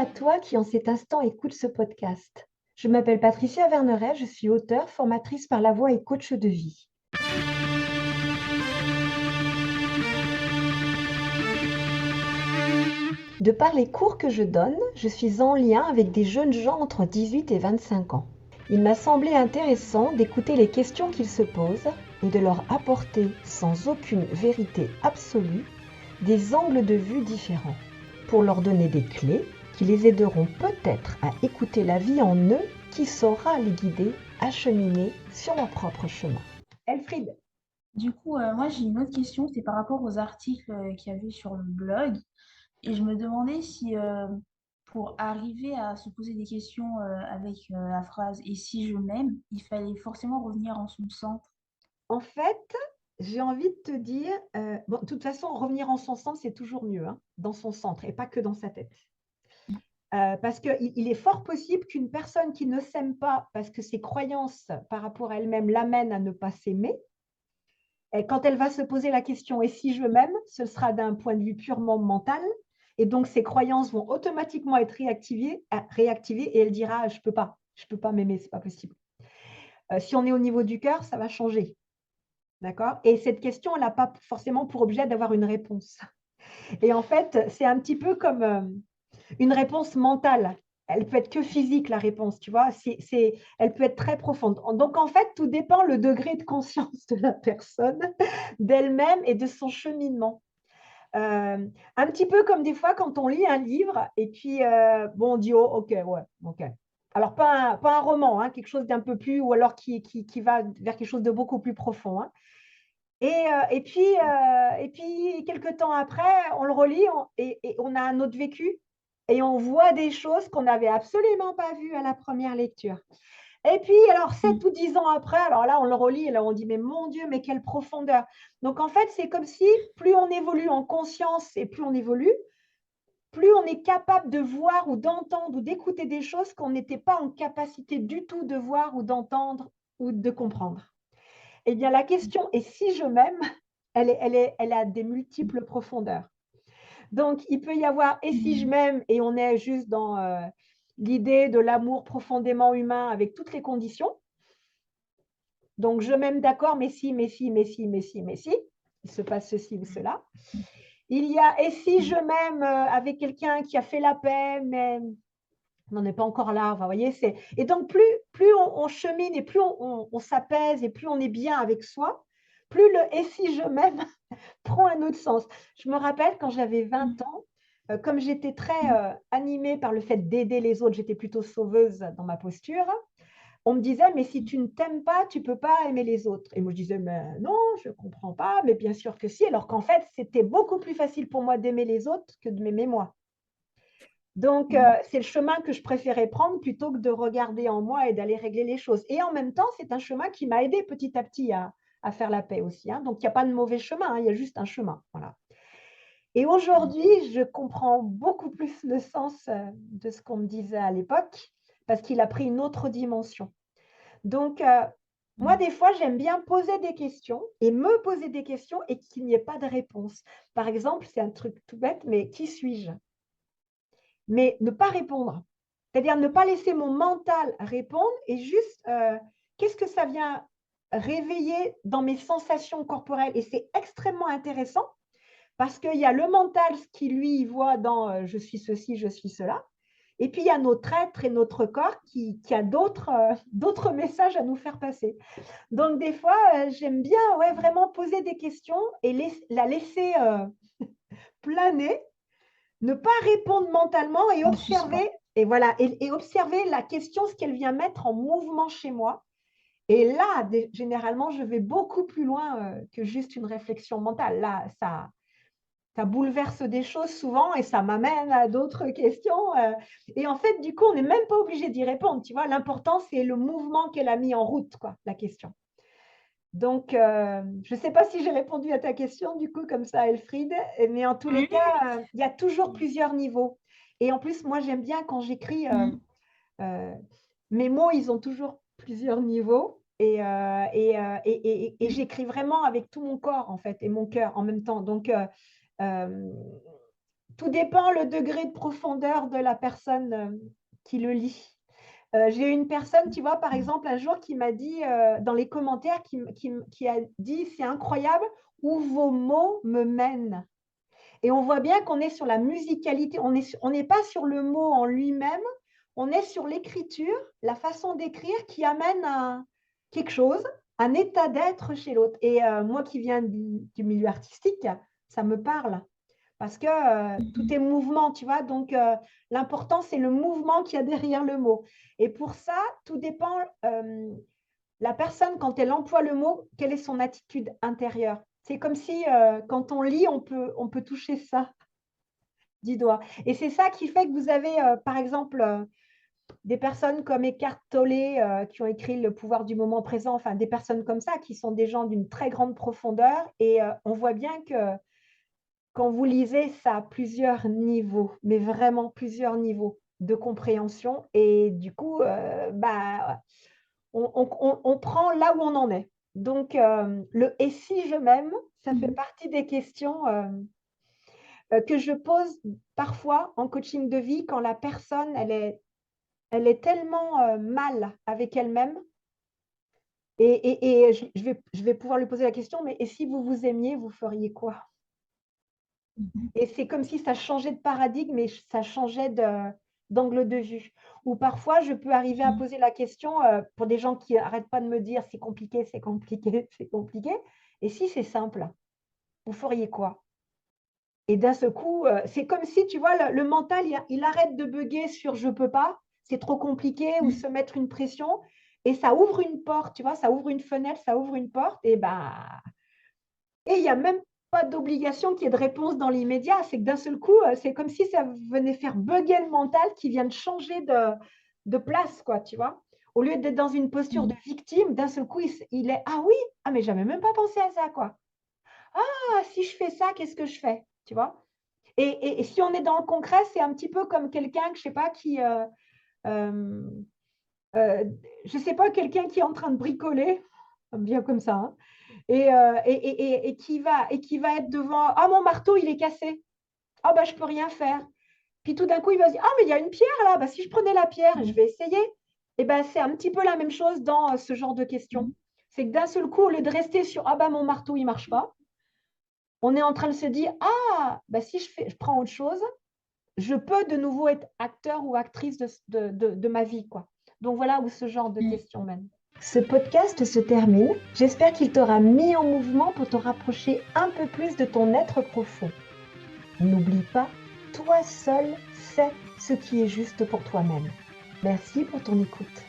à toi qui en cet instant écoute ce podcast. Je m'appelle Patricia Verneret, je suis auteure, formatrice par la voix et coach de vie. De par les cours que je donne, je suis en lien avec des jeunes gens entre 18 et 25 ans. Il m'a semblé intéressant d'écouter les questions qu'ils se posent et de leur apporter, sans aucune vérité absolue, des angles de vue différents, pour leur donner des clés qui les aideront peut-être à écouter la vie en eux qui saura les guider à cheminer sur leur propre chemin. Elfriede. Du coup, moi j'ai une autre question, c'est par rapport aux articles qu'il y avait sur le blog. Et je me demandais si pour arriver à se poser des questions avec la phrase «Et si je m'aime», il fallait forcément revenir en son centre. En fait, j'ai envie de te dire, bon, de toute façon, revenir en son centre, c'est toujours mieux, hein, dans son centre et pas que dans sa tête. Parce qu'il est fort possible qu'une personne qui ne s'aime pas parce que ses croyances par rapport à elle-même l'amènent à ne pas s'aimer, et quand elle va se poser la question: «Et si je m'aime?», ce sera d'un point de vue purement mental et donc ses croyances vont automatiquement être réactivées et elle dira: je peux pas m'aimer, c'est pas possible». Si on est au niveau du cœur, ça va changer, d'accord? Et cette question, elle n'a pas forcément pour objet d'avoir une réponse. Et en fait, c'est un petit peu comme, une réponse mentale. Elle peut être que physique, la réponse, tu vois? Elle peut être très profonde. Donc en fait, tout dépend le degré de conscience de la personne, d'elle-même et de son cheminement. Un petit peu comme des fois quand on lit un livre et puis, bon, on dit: «Oh OK, ouais, OK». Alors pas un roman, hein, quelque chose d'un peu plus ou alors qui va vers quelque chose de beaucoup plus profond, hein. Et puis quelque temps après, on le relit et on a un autre vécu et on voit des choses qu'on n'avait absolument pas vues à la première lecture. Et puis alors 7 Mm. ou 10 ans après, alors là, on le relit et là, on dit: «Mais mon Dieu, mais quelle profondeur!» Donc en fait, c'est comme si plus on évolue en conscience et plus on évolue, plus on est capable de voir ou d'entendre ou d'écouter des choses qu'on n'était pas en capacité du tout de voir ou d'entendre ou de comprendre. Eh bien, la question: «Et si je m'aime?» elle a des multiples profondeurs. Donc il peut y avoir: «Et si je Mm. m'aime?» et on est juste dans, l'idée de l'amour profondément humain avec toutes les conditions. Donc je m'aime, d'accord, mais si, mais si, mais si, mais si, mais si, il se passe ceci ou cela. Il y a: «Et si je m'aime?» avec quelqu'un qui a fait la paix, mais on n'en est pas encore là. Enfin, vous voyez, et donc plus on chemine et plus on s'apaise et plus on est bien avec soi, plus le «Et si je m'aime?» prend un autre sens. Je me rappelle quand j'avais 20 ans, comme j'étais très, animée par le fait d'aider les autres, j'étais plutôt sauveuse dans ma posture. On me disait: «Mais si tu ne t'aimes pas, tu peux pas aimer les autres», et moi je disais: «Mais non, je comprends pas, mais bien sûr que si», alors qu'en fait, c'était beaucoup plus facile pour moi d'aimer les autres que de m'aimer moi. Donc Mm. c'est le chemin que je préférais prendre plutôt que de regarder en moi et d'aller régler les choses, et en même temps, c'est un chemin qui m'a aidée petit à petit à faire la paix aussi, hein. Donc il y a pas de mauvais chemin, hein, il y a juste un chemin, voilà. Et aujourd'hui, je comprends beaucoup plus le sens, de ce qu'on me disait à l'époque, parce qu'il a pris une autre dimension. Donc moi, Mm. des fois, j'aime bien poser des questions et me poser des questions et qu'il n'y ait pas de réponse. Par exemple, c'est un truc tout bête, mais qui suis-je? Mais ne pas répondre. C'est-à-dire ne pas laisser mon mental répondre et juste, qu'est-ce que ça vient réveiller dans mes sensations corporelles? Et c'est extrêmement intéressant parce qu'il y a le mental, ce qui lui, il voit dans, «Je suis ceci, je suis cela», et puis il y a notre être et notre corps qui a d'autres, d'autres messages à nous faire passer. Donc des fois, j'aime bien, ouais, vraiment poser des questions et la laisser, planer, ne pas répondre mentalement et En suspens. observer, et voilà, et observer la question, ce qu'elle vient mettre en mouvement chez moi, et là, généralement, je vais beaucoup plus loin, que juste une réflexion mentale. Là, ça bouleverse des choses souvent et ça m'amène à d'autres questions, et en fait, du coup, on n'est même pas obligé d'y répondre, tu vois? L'important, c'est le mouvement qu'elle a mis en route, quoi, la question. Donc je ne sais pas si j'ai répondu à ta question du coup comme ça, Elfriede, mais en tous les Oui, cas, oui, il y a toujours plusieurs niveaux, et en plus, moi, j'aime bien quand j'écris, oui. Mm. heu, mes mots, ils ont toujours plusieurs niveaux, et j'écris vraiment avec tout mon corps, en fait, et mon cœur en même temps. Donc hem, Tout dépend le degré de profondeur de la personne qui le lit. J'ai eu une personne, tu vois, par exemple, un jour qui m'a dit dans les commentaires, qui a dit, c'est incroyable où vos mots me mènent. Et on voit bien qu'on est sur la musicalité, on n'est pas sur le mot en lui-même, on est sur l'écriture, la façon d'écrire qui amène à quelque chose, un état d'être chez l'autre. Et moi qui viens du milieu artistique, ça me parle. Parce que tout est mouvement, tu vois. Donc, l'important, c'est le mouvement qu'il y a derrière le mot. Et pour ça, tout dépend, la personne, quand elle emploie le mot, quelle est son attitude intérieure. C'est comme si, quand on lit, on peut toucher ça du doigt. Et c'est ça qui fait que vous avez, par exemple, des personnes comme Eckhart Tolle qui ont écrit Le pouvoir du moment présent, enfin, des personnes comme ça, qui sont des gens d'une très grande profondeur. Et on voit bien que quand vous lisez, ça a plusieurs niveaux, mais vraiment plusieurs niveaux de compréhension. Et du coup, on prend là où on en est. Donc, le et si je m'aime, ça fait partie des questions que je pose parfois en coaching de vie quand la personne, elle est tellement mal avec elle-même. Et je vais pouvoir lui poser la question, mais et si vous vous aimiez, vous feriez quoi? Et c'est comme si ça changeait de paradigme et ça changeait d'angle de vue. Ou parfois, je peux arriver à poser la question pour des gens qui n'arrêtent pas de me dire c'est compliqué, c'est compliqué, c'est compliqué. Et si c'est simple, vous feriez quoi? Et d'un seul coup, c'est comme si, tu vois, le mental, il arrête de bugger sur je peux pas, c'est trop compliqué ou se mettre une pression. Et ça ouvre une porte, tu vois, ça ouvre une fenêtre, ça ouvre une porte. Et il n'y a même pas d'obligation qu'il y ait de réponse dans l'immédiat. C'est que d'un seul coup, c'est comme si ça venait faire bugger le mental qui vient de changer de place, quoi, tu vois. Au lieu d'être dans une posture de victime, d'un seul coup, il est ah oui, ah mais j'avais même pas pensé à ça, quoi. Ah, si je fais ça, qu'est-ce que je fais, tu vois? Et si on est dans le concret, c'est un petit peu comme quelqu'un que je sais pas qui, je sais pas, quelqu'un qui est en train de bricoler, bien comme ça, hein, et qui va être devant, ah mon marteau il est cassé, ah bah je peux rien faire. Puis tout d'un coup il va se dire, ah mais il y a une pierre là, bah si je prenais la pierre, je vais essayer. Et ben c'est un petit peu la même chose dans ce genre de questions. C'est que d'un seul coup, au lieu de rester sur, ah bah mon marteau il marche pas, on est en train de se dire, ah bah si je prends autre chose, je peux de nouveau être acteur ou actrice de ma vie, quoi. Donc voilà où ce genre de questions mène. Ce podcast se termine. J'espère qu'il t'aura mis en mouvement pour te rapprocher un peu plus de ton être profond. N'oublie pas, toi seul sais ce qui est juste pour toi-même. Merci pour ton écoute.